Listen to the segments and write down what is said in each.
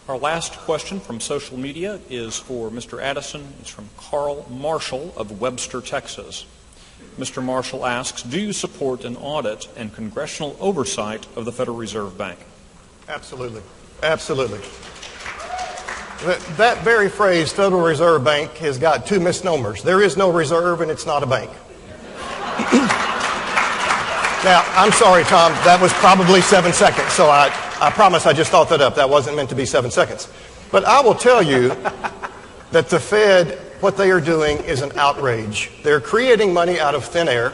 Our last question from social media is for Mr. Addison. It's from Carl Marshall of Webster, Texas. Mr. Marshall asks, do you support an audit and congressional oversight of the Federal Reserve Bank? Absolutely. Absolutely. That very phrase, Federal Reserve Bank, has got two misnomers. There is no reserve and it's not a bank. Now, I'm sorry, Tom, that was probably 7 seconds, so I promise I just thought that up. That wasn't meant to be 7 seconds. But I will tell you that the Fed, what they are doing is an outrage. They're creating money out of thin air,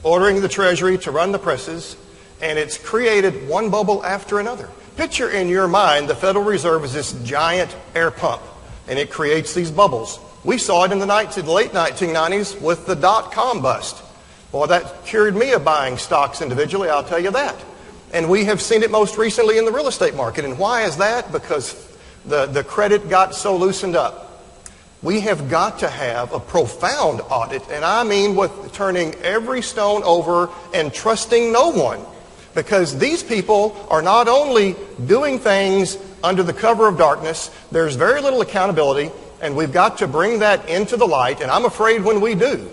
ordering the Treasury to run the presses, and it's created one bubble after another. Picture in your mind the Federal Reserve is this giant air pump, and it creates these bubbles. We saw it in the late 1990s with the dot-com bust. Well, that cured me of buying stocks individually, I'll tell you that. And we have seen it most recently in the real estate market. And why is that? Because the credit got so loosened up. We have got to have a profound audit, and I mean with turning every stone over and trusting no one. Because these people are not only doing things under the cover of darkness, there's very little accountability, and we've got to bring that into the light. And I'm afraid when we do,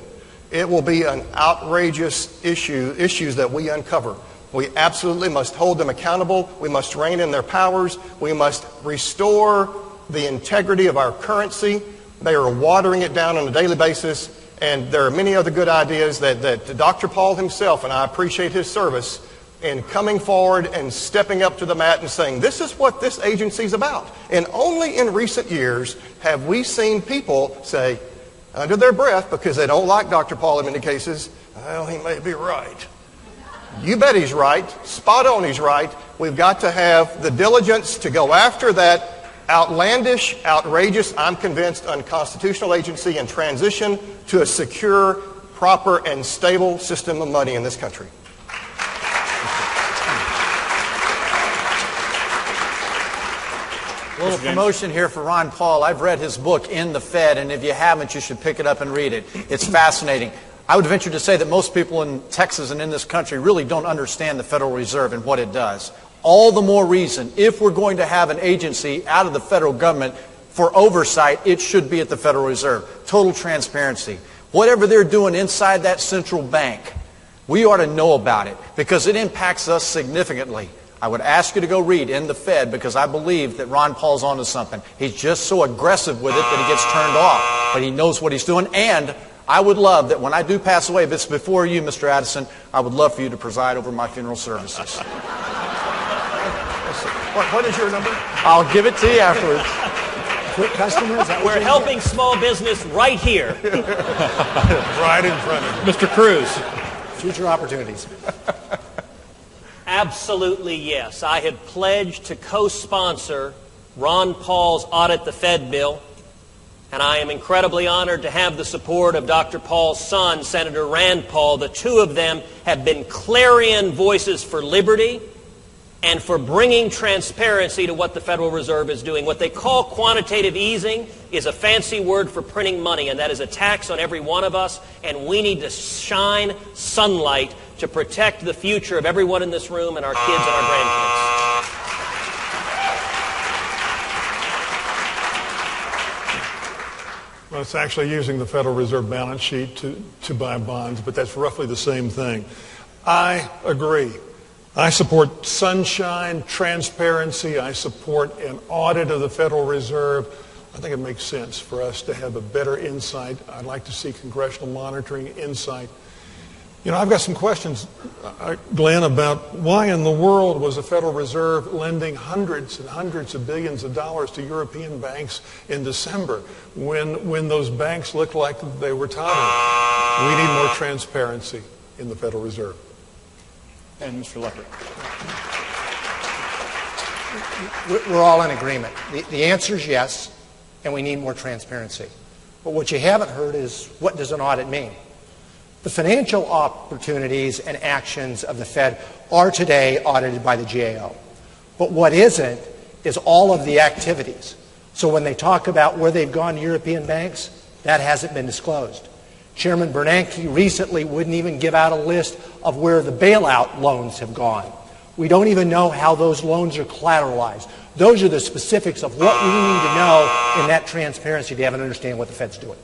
it will be an outrageous issues that we uncover. We absolutely must hold them accountable. We must rein in their powers. We must restore the integrity of our currency. They are watering it down on a daily basis. And there are many other good ideas that Dr. Paul himself, and I appreciate his service, in coming forward and stepping up to the mat and saying, this is what this agency is about. And only in recent years have we seen people say, under their breath, because they don't like Dr. Paul in many cases, well, he may be right. You bet he's right. Spot on, he's right. We've got to have the diligence to go after that outlandish, outrageous, I'm convinced, unconstitutional agency and transition to a secure, proper, and stable system of money in this country. A little promotion here for Ron Paul. I've read his book, In the Fed, and if you haven't, you should pick it up and read it. It's fascinating. I would venture to say that most people in Texas and in this country really don't understand the Federal Reserve and what it does. All the more reason, if we're going to have an agency out of the federal government for oversight, it should be at the Federal Reserve. Total transparency. Whatever they're doing inside that central bank, we ought to know about it because it impacts us significantly. I would ask you to go read In the Fed because I believe that Ron Paul's onto something. He's just so aggressive with it that he gets turned off, but he knows what he's doing. And I would love that when I do pass away, if it's before you, Mr. Addison, I would love for you to preside over my funeral services. What is your number? I'll give it to you afterwards. Quick customers? We're helping small business right here. Right in front of you. Mr. Cruz. Future opportunities. Absolutely yes. I have pledged to co-sponsor Ron Paul's Audit the Fed bill, and I am incredibly honored to have the support of Dr. Paul's son, Senator Rand Paul. The two of them have been clarion voices for liberty and for bringing transparency to what the Federal Reserve is doing. What they call quantitative easing is a fancy word for printing money, and that is a tax on every one of us, and we need to shine sunlight to protect the future of everyone in this room and our kids and our grandkids. Well, it's actually using the Federal Reserve balance sheet to buy bonds, but that's roughly the same thing. I agree. I support sunshine, transparency. I support an audit of the Federal Reserve. I think it makes sense for us to have a better insight. I'd like to see congressional monitoring, insight. You know, I've got some questions, Glenn, about why in the world was the Federal Reserve lending hundreds and hundreds of billions of dollars to European banks in December when those banks looked like they were tottering? We need more transparency in the Federal Reserve. And Mr. Leppert. We're all in agreement. The answer is yes, and we need more transparency. But what you haven't heard is, what does an audit mean? The financial opportunities and actions of the Fed are today audited by the GAO. But what isn't is all of the activities. So when they talk about where they've gone to European banks, that hasn't been disclosed. Chairman Bernanke recently wouldn't even give out a list of where the bailout loans have gone. We don't even know how those loans are collateralized. Those are the specifics of what we need to know in that transparency to have an understanding of what the Fed's doing.